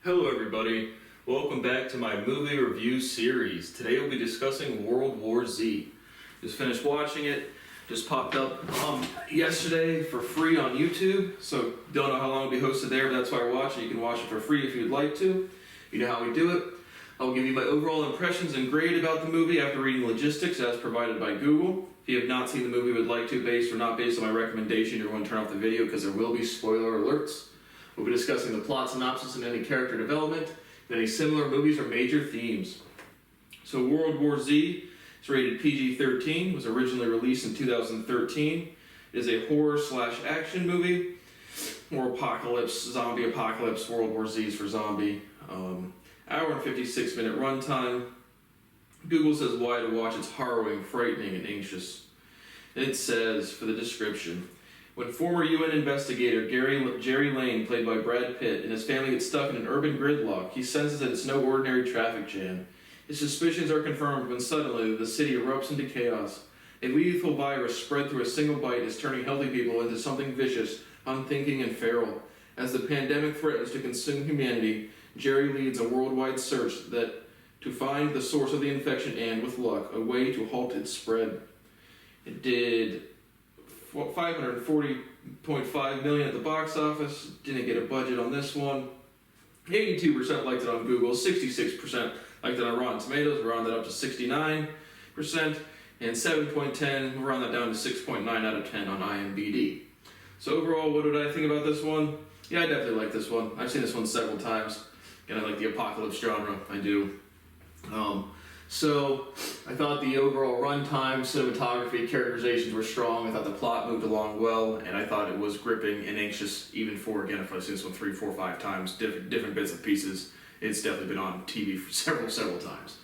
Hello everybody, welcome back to my movie review series. Today we'll be discussing World War Z. Just finished watching it, just popped up yesterday for free on YouTube, so don't know how long it'll be hosted there, but that's why we're watching. You can watch it for free if you'd like to. You know how we do it. I'll give you my overall impressions and grade about the movie after reading logistics as provided by Google. If you have not seen the movie would like to, based or not based on my recommendation, you're going to turn off the video because there will be spoiler alerts. We'll be discussing the plot synopsis and any character development, and any similar movies or major themes. So World War Z is rated PG-13, was originally released in 2013. It is a horror/action movie, or apocalypse, zombie apocalypse. World War Z is for zombie. Hour and 56-minute runtime. Google says why to watch. It's harrowing, frightening, and anxious. And it says, for the description, when former UN investigator Jerry Lane, played by Brad Pitt, and his family get stuck in an urban gridlock, he senses that it's no ordinary traffic jam. His suspicions are confirmed when suddenly the city erupts into chaos. A lethal virus spread through a single bite is turning healthy people into something vicious, unthinking, and feral. As the pandemic threatens to consume humanity, Jerry leads a worldwide search to find the source of the infection and, with luck, a way to halt its spread. It did $540.5 million at the box office. Didn't get a budget on this one. 82% liked it on Google, 66% liked it on Rotten Tomatoes, round that up to 69%, and 7.10, round that down to 6.9 out of 10 on IMDb. So overall, what did I think about this one? Yeah, I definitely like this one. I've seen this one several times, and I like the apocalypse genre. I do. So I thought the overall runtime, cinematography, characterizations were strong. I thought the plot moved along well, and I thought it was gripping and anxious, even for, again, if I've seen this one 3, 4, 5 times, different bits and pieces. It's definitely been on TV for several times.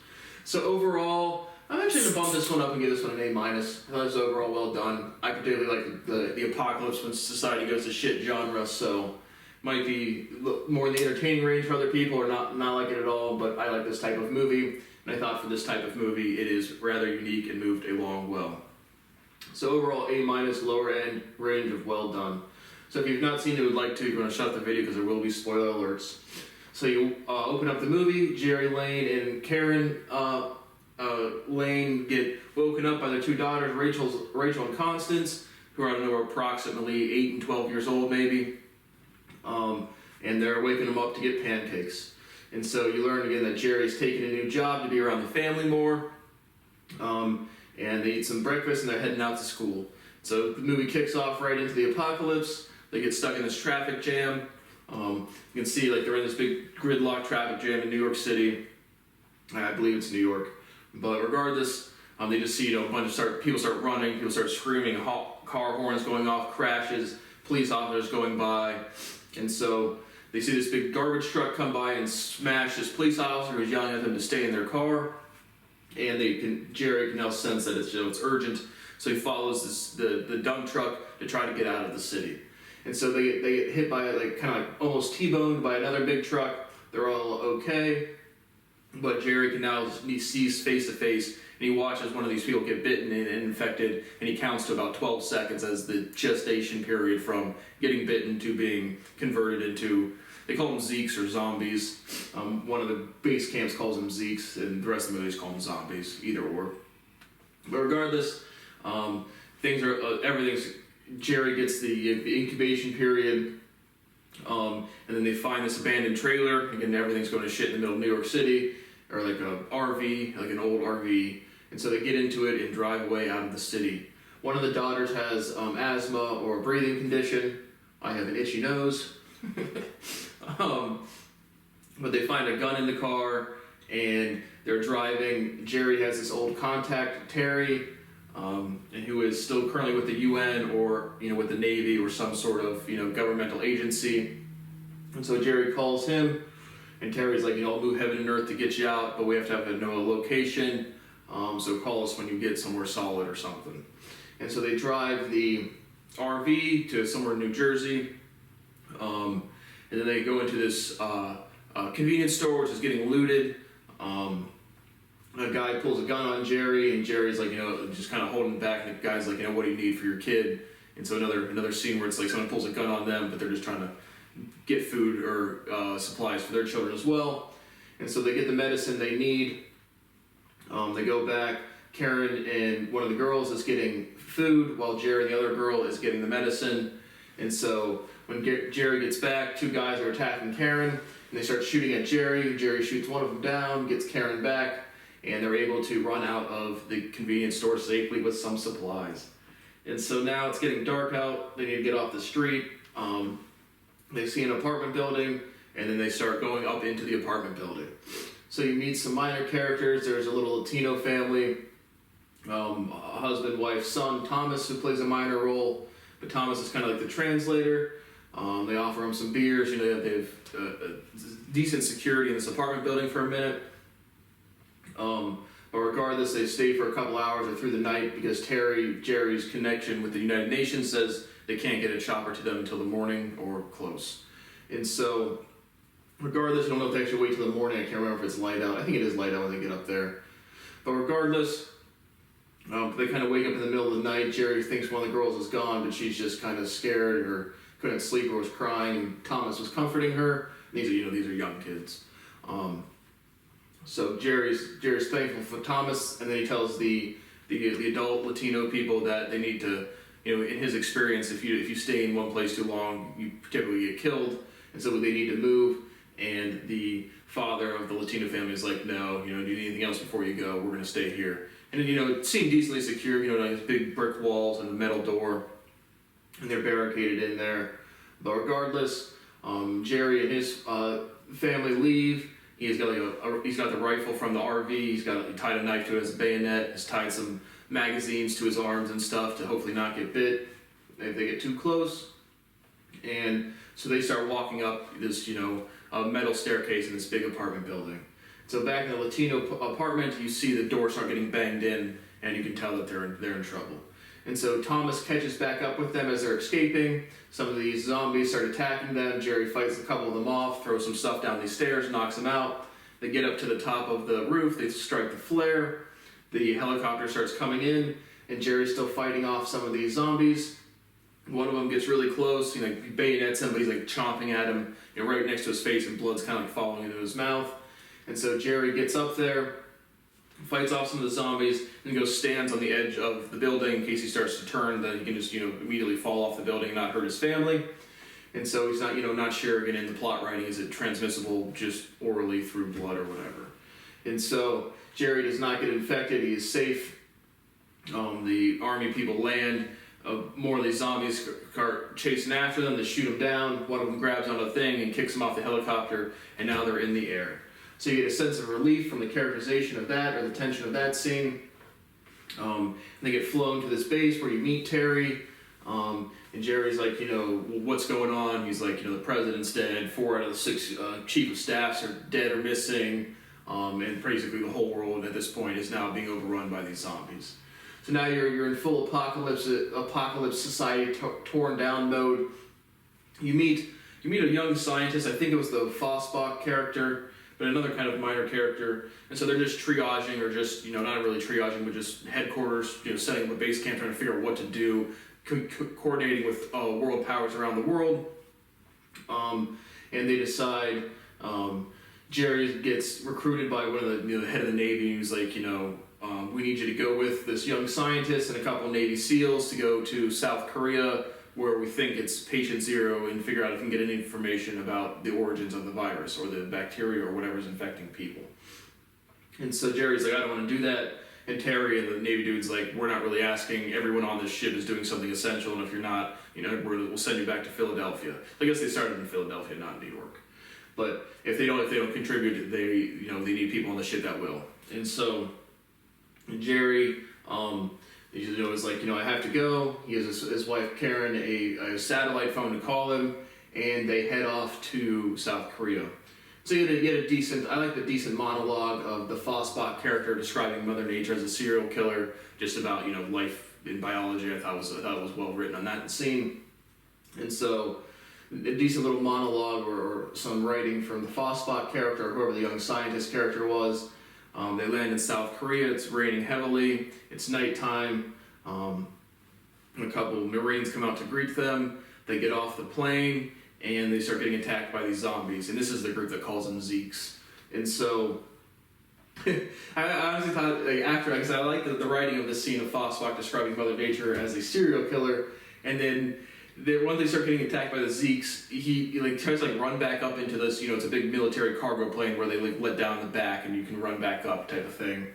So overall, I'm actually going to bump this one up and give this one an A-. I thought it was overall well done. I particularly like the apocalypse when society goes to shit genre, so might be more in the entertaining range for other people or not like it at all, but I like this type of movie. And I thought for this type of movie, it is rather unique and moved along well. So overall, A-, lower end range of well done. So if you've not seen it, would like to, you're going to shut the video because there will be spoiler alerts. So you open up the movie, Jerry Lane and Karen Lane get woken up by their two daughters, Rachel and Constance, who are, I don't know, approximately 8 and 12 years old maybe. And they're waking them up to get pancakes. And so you learn again that Jerry's taking a new job to be around the family more. And they eat some breakfast and they're heading out to school. So the movie kicks off right into the apocalypse. They get stuck in this traffic jam. You can see like they're in this big gridlock traffic jam in New York City. I believe it's New York. But regardless, they just see a bunch of people start running, people start screaming, car horns going off, crashes, police officers going by. And so they see this big garbage truck come by and smash this police officer who's yelling at them to stay in their car. And Jerry can now sense that it's urgent, so he follows the dump truck to try to get out of the city. And so they get hit by kind of almost T-boned by another big truck. They're all okay, but Jerry can now he sees face to face, and he watches one of these people get bitten and infected, and he counts to about 12 seconds as the gestation period from getting bitten to being converted into, they call them Zeeks or zombies. One of the base camps calls them Zeeks, and the rest of the movies call them zombies, either or. But regardless, Jerry gets the incubation period, and then they find this abandoned trailer. Again, everything's going to shit in the middle of New York City, or like a RV, like an old RV. And so they get into it and drive away out of the city. One of the daughters has asthma or a breathing condition. I have an itchy nose. But they find a gun in the car, and they're driving. Jerry has this old contact, Terry, and who is still currently with the UN or with the Navy or some sort of governmental agency. And so Jerry calls him, and Terry's like, I'll move heaven and earth to get you out, but we have to have a location. So call us when you get somewhere solid or something. And so they drive the RV to somewhere in New Jersey, and then they go into this convenience store, which is getting looted. A guy pulls a gun on Jerry, and Jerry's like, just kind of holding back, and the guy's like, what do you need for your kid? And so another scene where it's like someone pulls a gun on them, but they're just trying to get food or supplies for their children as well. And so they get the medicine they need. They go back. Karen and one of the girls is getting food while Jerry and the other girl is getting the medicine. And so when Jerry gets back, two guys are attacking Karen, and they start shooting at Jerry. Jerry shoots one of them down, gets Karen back, and they're able to run out of the convenience store safely with some supplies. And so now it's getting dark out. They need to get off the street. They see an apartment building, and then they start going up into the apartment building. So you meet some minor characters. There's a little Latino family, a husband, wife, son, Thomas, who plays a minor role, but Thomas is kind of like the translator. They offer him some beers. You know, they have decent security in this apartment building for a minute. But regardless, they stay for a couple hours or through the night because Jerry's connection with the United Nations says they can't get a chopper to them until the morning or close. And so, regardless, I don't know if they actually wait till the morning. I can't remember if it's light out. I think it is light out when they get up there. But regardless, they kind of wake up in the middle of the night. Jerry thinks one of the girls is gone, but she's just kind of scared or couldn't sleep or was crying. And Thomas was comforting her. These are young kids. So Jerry's thankful for Thomas, and then he tells the adult Latino people that they need to, in his experience, if you stay in one place too long, you typically get killed, and so they need to move. And the father of the Latino family is like, no, do you need anything else before you go? We're going to stay here. And then, it seemed decently secure, nice big brick walls and a metal door, and they're barricaded in there. But regardless, Jerry and his family leave. He's got the rifle from the RV. He tied a knife to his bayonet. He's tied some magazines to his arms and stuff to hopefully not get bit if they get too close. And so they start walking up this, a metal staircase in this big apartment building. So back in the Latino apartment, you see the door start getting banged in, and you can tell that they're in trouble. And so Thomas catches back up with them as they're escaping. Some of these zombies start attacking them. Jerry fights a couple of them off, throws some stuff down these stairs, knocks them out. They get up to the top of the roof. They strike the flare. The helicopter starts coming in, and Jerry's still fighting off some of these zombies. One of them gets really close. He bayonets him, but he's chomping at him, right next to his face, and blood's kind of falling into his mouth. And so Jerry gets up there, fights off some of the zombies, and stands on the edge of the building in case he starts to turn, then he can just, immediately fall off the building and not hurt his family. And so he's not sure, again, in the plot writing, is it transmissible just orally through blood or whatever. And so Jerry does not get infected, he is safe. The army people land, more of these zombies are chasing after them, they shoot him down, one of them grabs onto a thing and kicks him off the helicopter, and now they're in the air. So you get a sense of relief from the characterization of that, or the tension of that scene. And they get flown to this base where you meet Terry, and Jerry's like, what's going on? He's like, the president's dead, 4 out of the 6 chief of staffs are dead or missing, and basically the whole world at this point is now being overrun by these zombies. So now you're in full apocalypse society, torn down mode. You meet a young scientist, I think it was the Fossbach character, but another kind of minor character, and so they're just triaging, or just, not really triaging, but just headquarters, setting up a base camp, trying to figure out what to do, coordinating with world powers around the world, and they decide, Jerry gets recruited by one of the head of the Navy, who's like, we need you to go with this young scientist and a couple of Navy SEALs to go to South Korea, where we think it's patient 0, and figure out if we can get any information about the origins of the virus or the bacteria or whatever's infecting people. And so Jerry's like, I don't want to do that. And Terry and the Navy dude's like, we're not really asking. Everyone on this ship is doing something essential, and if you're not, we'll send you back to Philadelphia. I guess they started in Philadelphia, not in New York. But if they don't contribute, they need people on the ship that will. And so Jerry, is like, I have to go. He has his wife Karen a satellite phone to call him, and they head off to South Korea. So you get a decent, I like the decent monologue of the Fossbach character describing Mother Nature as a serial killer, just about, life in biology. I thought it was well written on that scene. And so a decent little monologue or some writing from the Fossbach character, or whoever the young scientist character was. They land in South Korea. It's raining heavily. It's nighttime. A couple of Marines come out to greet them. They get off the plane, and they start getting attacked by these zombies, and this is the group that calls them Zeeks. And so I honestly thought, like, after, because I like the writing of this scene of Phosphok describing Mother Nature as a serial killer, and then once they start getting attacked by the Zeeks, he like tries to like run back up into this, it's a big military cargo plane where they like let down the back and you can run back up type of thing,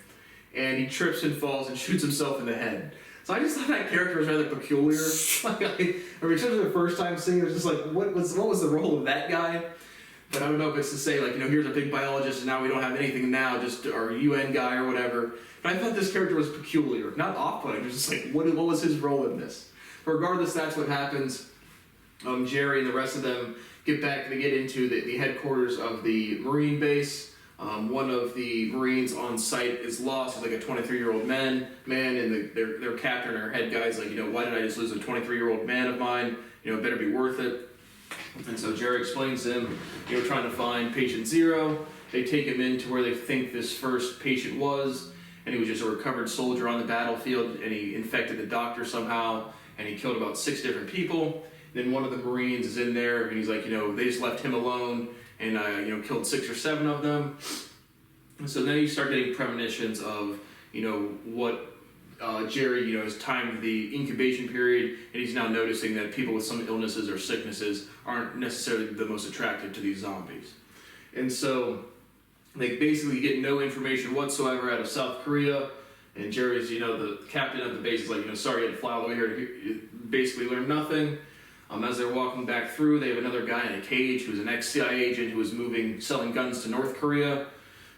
and he trips and falls and shoots himself in the head. So I just thought that character was rather peculiar. Like, especially the first time seeing it, was just like, what was the role of that guy? But I don't know if it's to say, like, here's a big biologist and now we don't have anything now, just our UN guy or whatever. But I thought this character was peculiar, not off-putting. It was just like, what was his role in this? But regardless, that's what happens. Jerry and the rest of them get into the headquarters of the Marine base. One of the Marines on site is lost. He's like a 23-year-old man, and their captain or head guy's like, why did I just lose a 23-year-old man of mine? It better be worth it. And so Jerry explains to him, trying to find patient 0. They take him into where they think this first patient was, and he was just a recovered soldier on the battlefield, and he infected the doctor somehow, and he killed about 6 different people. And then one of the Marines is in there, and he's like, they just left him alone, and killed 6 or 7 of them. And so then you start getting premonitions of, what Jerry, has timed the incubation period, and he's now noticing that people with some illnesses or sicknesses aren't necessarily the most attractive to these zombies. And so they basically get no information whatsoever out of South Korea, and Jerry's, the captain of the base is like, sorry you had to fly all the way here to basically learn nothing. As they're walking back through, they have another guy in a cage who's an ex-CIA agent who was selling guns to North Korea,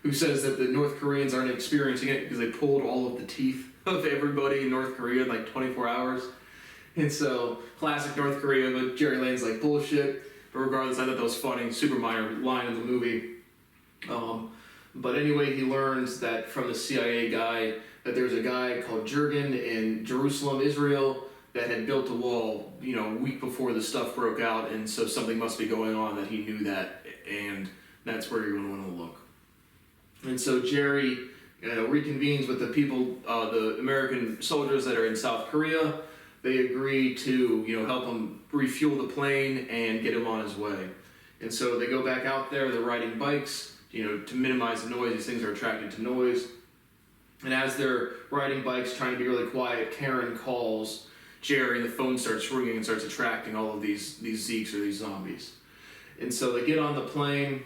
who says that the North Koreans aren't experiencing it because they pulled all of the teeth of everybody in North Korea in like 24 hours. And so, classic North Korea, but Jerry Lane's like, bullshit. But regardless, I thought that was funny, super minor line of the movie. But anyway, he learns that from the CIA guy that there's a guy called Jurgen in Jerusalem, Israel, that had built a wall, a week before the stuff broke out, and so something must be going on that he knew that, and that's where you're going to want to look. And so Jerry reconvenes with the people, the American soldiers that are in South Korea. They agree to, help him refuel the plane and get him on his way. And so they go back out there, they're riding bikes, to minimize the noise. These things are attracted to noise. And as they're riding bikes, trying to be really quiet, Karen calls Jerry, and the phone starts ringing and starts attracting all of these Zeeks or these zombies. And so they get on the plane.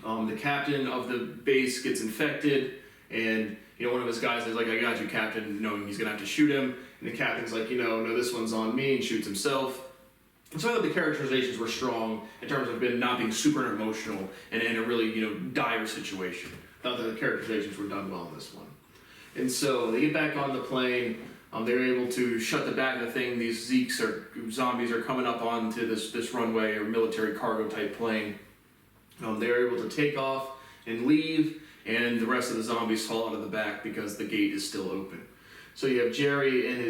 The captain of the base gets infected, and one of his guys is like, I got you, Captain, knowing he's gonna have to shoot him. And the captain's like, no, this one's on me, and shoots himself. And so I thought the characterizations were strong in terms of not being super emotional and in a really, dire situation. I thought the characterizations were done well in this one. And so they get back on the plane. They're able to shut the back of the thing. These Zeeks or zombies are coming up onto this runway or military cargo type plane. They're able to take off and leave, and the rest of the zombies fall out of the back because the gate is still open. So you have Jerry and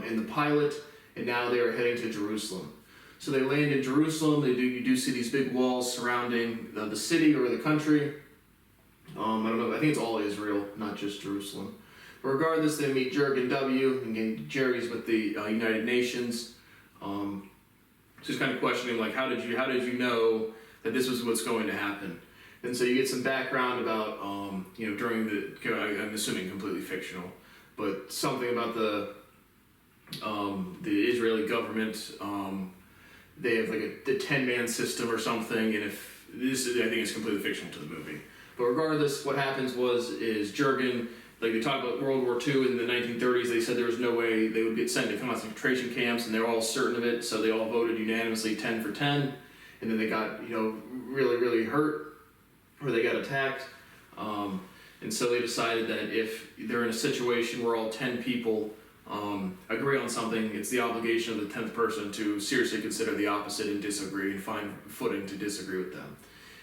and the pilot, and now they are heading to Jerusalem. So they land in Jerusalem. You do see these big walls surrounding the city or the country. I don't know. I think it's all Israel, not just Jerusalem. But regardless, they meet Jurgen W. And again, Jerry's with the United Nations. Just kind of questioning, like, how did you know that this was what's going to happen? And so you get some background about, during I'm assuming completely fictional, but something about the Israeli government. They have like the 10-man system or something, and if this is, I think it's completely fictional to the movie. But regardless, what happens is Jurgen, like they talk about World War II in the 1930s, they said there was no way they would get sent to concentration camps, and they were all certain of it, so they all voted unanimously 10 for 10, and then they got, really, really hurt, or they got attacked, and so they decided that if they're in a situation where all 10 people agree on something, it's the obligation of the 10th person to seriously consider the opposite and disagree and find footing to disagree with them.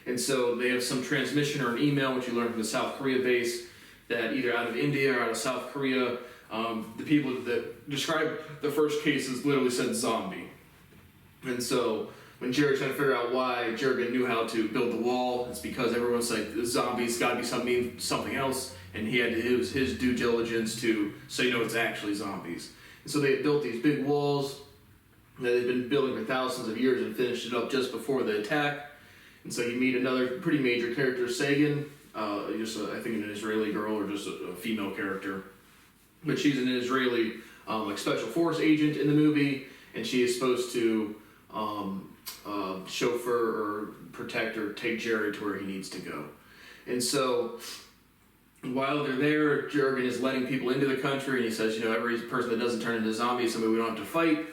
And so they have some transmission or an email, which you learn from the South Korea base, that either out of India or out of South Korea, the people that described the first cases literally said zombie. And so when Jerry's trying to figure out why Jurgen knew how to build the wall, it's because everyone's like, the zombies got to be something else, and it was his due diligence to say, no, it's actually zombies. And so they built these big walls, that they've been building for thousands of years and finished it up just before the attack. And so you meet another pretty major character, Sagan, I think an Israeli girl or just a female character. But she's an Israeli special force agent in the movie, and she is supposed to chauffeur or protect or take Jerry to where he needs to go. And so while they're there, Jurgen is letting people into the country, and he says, every person that doesn't turn into a zombie is somebody we don't have to fight.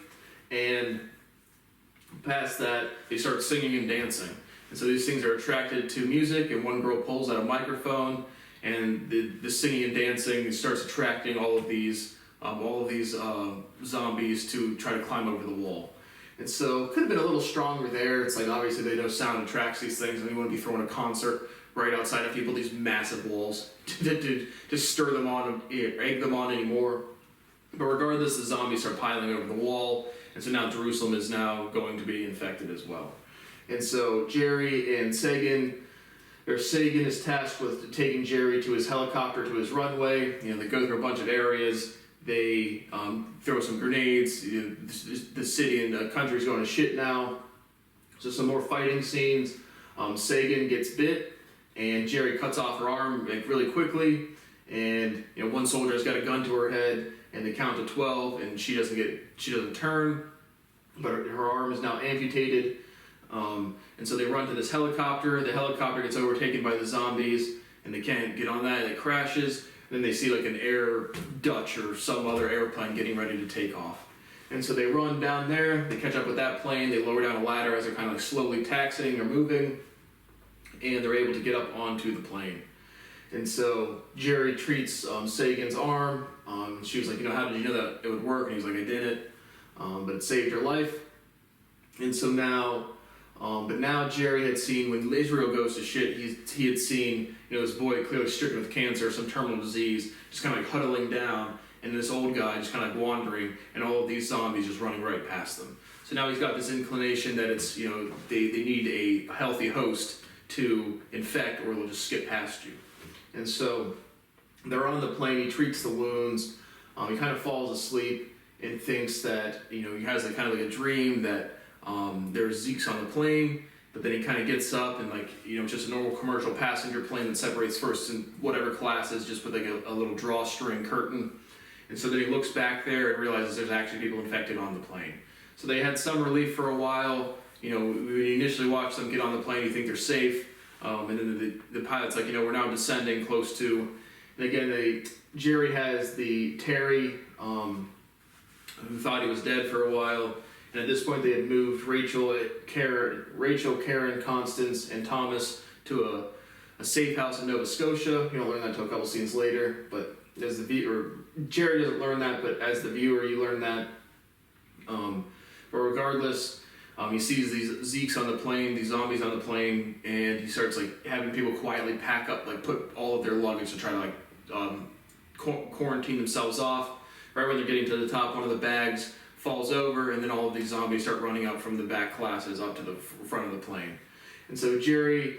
And past that, they start singing and dancing. And so these things are attracted to music, and one girl pulls out a microphone, and the singing and dancing starts attracting all of these zombies to try to climb over the wall. And so could have been a little stronger there. It's like obviously they know sound attracts these things, and they wouldn't be throwing a concert right outside of people, these massive walls to stir them on, egg them on anymore. But regardless, the zombies start piling over the wall, and so now Jerusalem is now going to be infected as well. And so Jerry and Sagan is tasked with taking Jerry to his helicopter, to his runway. They go through a bunch of areas. They throw some grenades. The city and the country's going to shit now. So some more fighting scenes. Sagan gets bit, and Jerry cuts off her arm really quickly. And one soldier's got a gun to her head, and they count to 12, and she doesn't turn, but her arm is now amputated. And so they run to this helicopter. The helicopter gets overtaken by the zombies, and they can't get on that, and it crashes. And then they see like an Air Dutch or some other airplane getting ready to take off. And so they run down there, they catch up with that plane, they lower down a ladder as they're kind of like slowly taxiing or moving, and they're able to get up onto the plane. And so Jerry treats Sagan's arm. She was like, how did you know that it would work? And he's like, I did it, but it saved her life. And so now, but now Jerry had seen, when Israel goes to shit, he had seen, this boy clearly stricken with cancer, some terminal disease, just kind of like huddling down, and this old guy just kind of like wandering, and all of these zombies just running right past them. So now he's got this inclination that it's, they need a healthy host to infect, or they'll just skip past you. And so they're on the plane, he treats the wounds, he kind of falls asleep and thinks that, he has kind of like a dream that there's Zeeks on the plane, but then he kind of gets up and just a normal commercial passenger plane that separates first and whatever classes just with like a little drawstring curtain. And so then he looks back there and realizes there's actually people infected on the plane. So they had some relief for a while. When you initially watch them get on the plane, you think they're safe. And then the pilot's like, we're now descending close to, and again, Jerry has the Terry, who thought he was dead for a while. And at this point, they had moved Rachel, Karen, Constance, and Thomas to a safe house in Nova Scotia. You don't learn that until a couple scenes later, but as the viewer, Jerry doesn't learn that, but as the viewer, you learn that. But regardless, he sees these Zeeks on the plane, these zombies on the plane, and he starts having people quietly pack up, put all of their luggage to try to quarantine themselves off. Right when they're getting to the top, one of the bags falls over, and then all of these zombies start running out from the back classes up to the front of the plane. And so Jerry,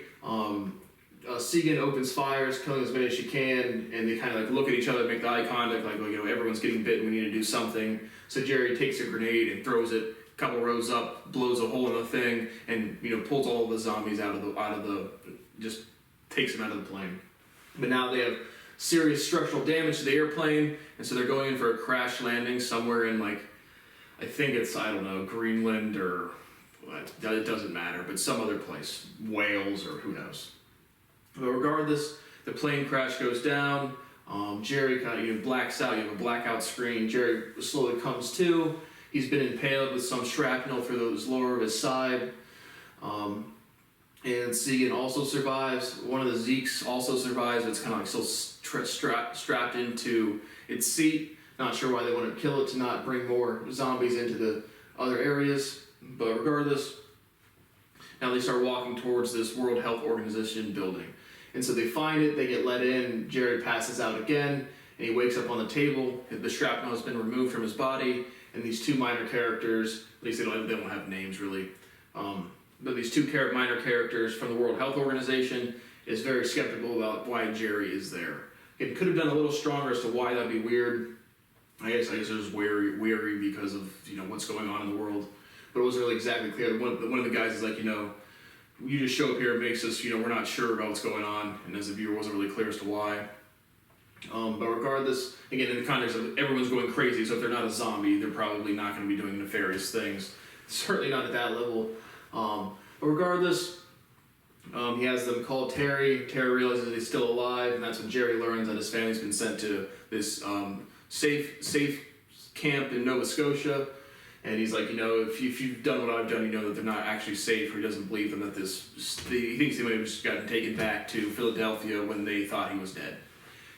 Sagan opens fires, killing as many as she can, and they kind of look at each other, make the eye contact, everyone's getting bitten, we need to do something. So Jerry takes a grenade and throws it a couple rows up, blows a hole in the thing, and pulls all of the zombies out of the just takes them out of the plane. But now they have serious structural damage to the airplane, and so they're going in for a crash landing somewhere in I think it's, Greenland or, it doesn't matter, but some other place, Wales or who knows. But regardless, the plane crash goes down, Jerry kind of blacks out, you have a blackout screen, Jerry slowly comes to, he's been impaled with some shrapnel through the lower of his side, and Sagan also survives, one of the Zeeks also survives, but it's kind of still strapped into its seat. Not sure why they want to kill it to not bring more zombies into the other areas, but regardless, now they start walking towards this World Health Organization building. And so they find it, they get let in, Jerry passes out again, and he wakes up on the table, the shrapnel has been removed from his body, and these two minor characters, at least they don't have names really, but these two minor characters from the World Health Organization is very skeptical about why Jerry is there. It could have done a little stronger as to why that'd be weird. I guess they're just wary because of what's going on in the world. but it wasn't really exactly clear. One of the guys is like, you just show up here, it makes us, we're not sure about what's going on, and as a viewer, it wasn't really clear as to why. But regardless, again, in the context of everyone's going crazy, so if they're not a zombie, they're probably not going to be doing nefarious things. Certainly not at that level. But regardless, he has them call Terry. Terry realizes he's still alive, and that's when Jerry learns that his family's been sent to this safe camp in Nova Scotia. And he's like, if you've done what I've done, you know that they're not actually safe, or he doesn't believe them that he thinks they might have just gotten taken back to Philadelphia when they thought he was dead.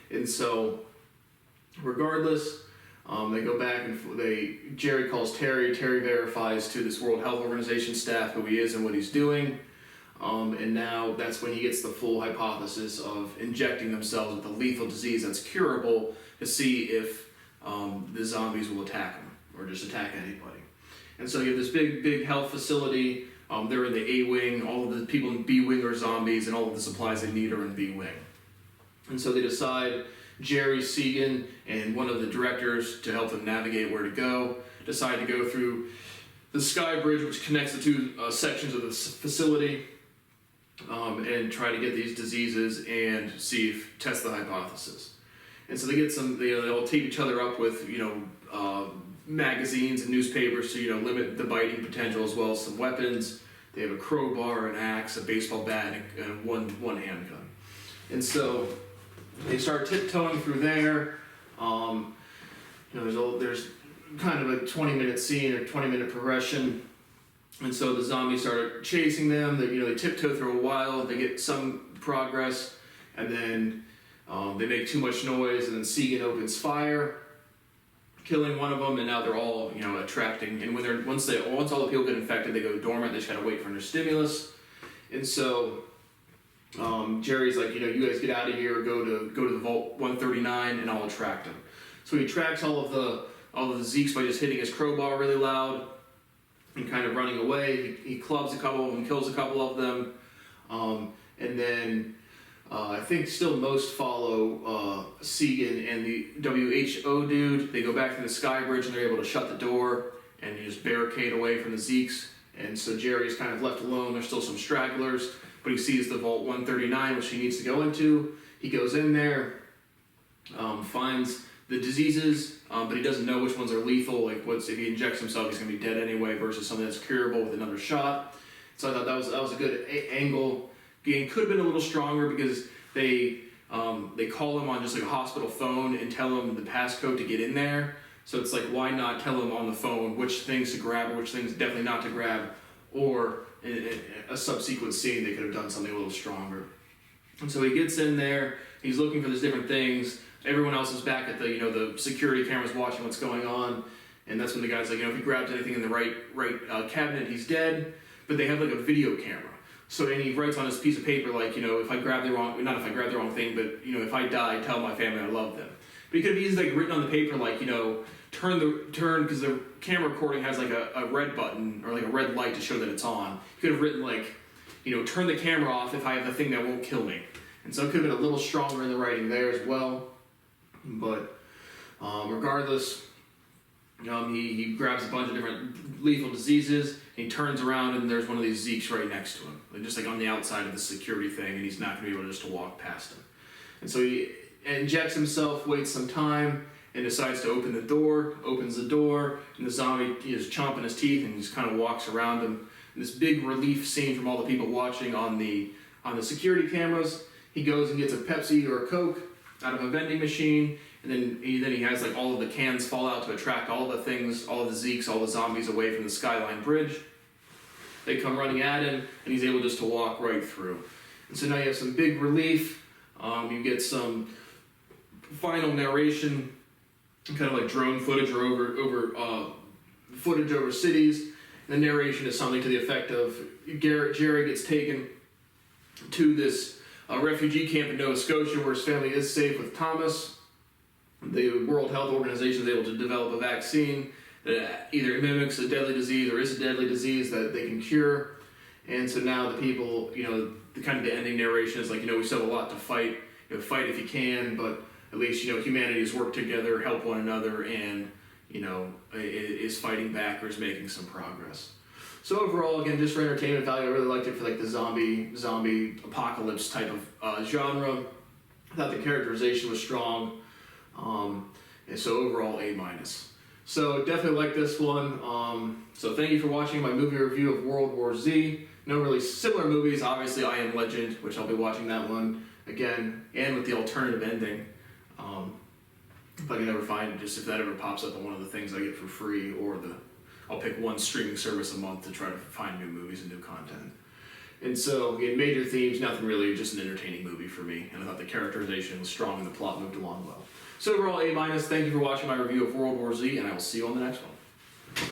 And so, regardless, they go back and Jerry calls Terry. Terry verifies to this World Health Organization staff who he is and what he's doing. And now that's when he gets the full hypothesis of injecting themselves with a lethal disease that's curable to see if the zombies will attack him or just attack anybody. And so you have this big health facility. They're in the A wing. All of the people in B wing are zombies, and all of the supplies they need are in B wing. And so they decide, Jerry Segan and one of the directors, to help them navigate where to go, decide to go through the Sky Bridge, which connects the two sections of the facility, and try to get these diseases and test the hypothesis. And so they get they'll tape each other up with, magazines and newspapers to, limit the biting potential, as well as some weapons. They have a crowbar, an axe, a baseball bat, and one handgun. And so they start tiptoeing through there. There's kind of a 20-minute scene or 20-minute progression. And so the zombies start chasing them. They tiptoe through a while. They get some progress, and then they make too much noise, and then Segan opens fire, killing one of them. And now they're all attracting. And once all the people get infected, they go dormant. They just gotta wait for their stimulus. And so Jerry's like, you guys get out of here. Go to the Vault 139, and I'll attract them. So he tracks all of the Zeeks by just hitting his crowbar really loud and kind of running away. He clubs a couple of them, kills a couple of them, and then I think still most follow Segan and the WHO dude. They go back to the Sky Bridge, and they're able to shut the door and just barricade away from the Zeeks. And so Jerry's kind of left alone. There's still some stragglers, but he sees the Vault 139, which he needs to go into. He goes in there, finds the diseases, but he doesn't know which ones are lethal. Like, if he injects himself, he's going to be dead anyway, versus something that's curable with another shot. So I thought that was a good angle. Game could have been a little stronger because they call him on just like a hospital phone and tell him the passcode to get in there. So it's like, why not tell him on the phone which things to grab or which things definitely not to grab, or in a subsequent scene they could have done something a little stronger. And so he gets in there, he's looking for these different things. Everyone else is back at the security cameras watching what's going on, and that's when the guy's like, if he grabs anything in the right cabinet, he's dead. But they have like a video camera. So, and he writes on his piece of paper, like, if I grab the wrong, not if I grab the wrong thing, but, if I die, tell my family I love them. But he could have easily written on the paper, like, turn, because the camera recording has like a red button or like a red light to show that it's on. He could have written like, turn the camera off if I have the thing that won't kill me. And so it could have been a little stronger in the writing there as well. But regardless, he grabs a bunch of different lethal diseases, and he turns around, and there's one of these Zeeks right next to him, just like on the outside of the security thing, and he's not going to be able just to walk past him. And so he injects himself, waits some time, and decides to open the door, opens the door, and the zombie is chomping his teeth, and just kind of walks around him. And this big relief scene from all the people watching on the security cameras. He goes and gets a Pepsi or a Coke out of a vending machine, and then he has like all of the cans fall out to attract all the things, all of the Zeeks, all the zombies away from the Skyline Bridge. They come running at him, and he's able just to walk right through. And so now you have some big relief. You get some final narration, kind of like drone footage or over footage over cities. The narration is something to the effect of Jerry gets taken to this refugee camp in Nova Scotia where his family is safe with Thomas. The World Health Organization is able to develop a vaccine that either mimics a deadly disease or is a deadly disease that they can cure. And so now the people, the kind of the ending narration is like, we still have a lot to fight. Fight if you can, but at least, humanity has worked together, help one another, and, is fighting back or is making some progress. So overall, again, just for entertainment value, I really liked it for like the zombie apocalypse type of genre. I thought the characterization was strong, and so overall A minus. So definitely like this one. So thank you for watching my movie review of World War Z. No really similar movies. Obviously, I Am Legend, which I'll be watching that one again, and with the alternative ending. If I can ever find it, just if that ever pops up on one of the things I get for free, or I'll pick one streaming service a month to try to find new movies and new content. And so, again, major themes, nothing really, just an entertaining movie for me. And I thought the characterization was strong and the plot moved along well. So overall, A minus. Thank you for watching my review of World War Z, and I will see you on the next one.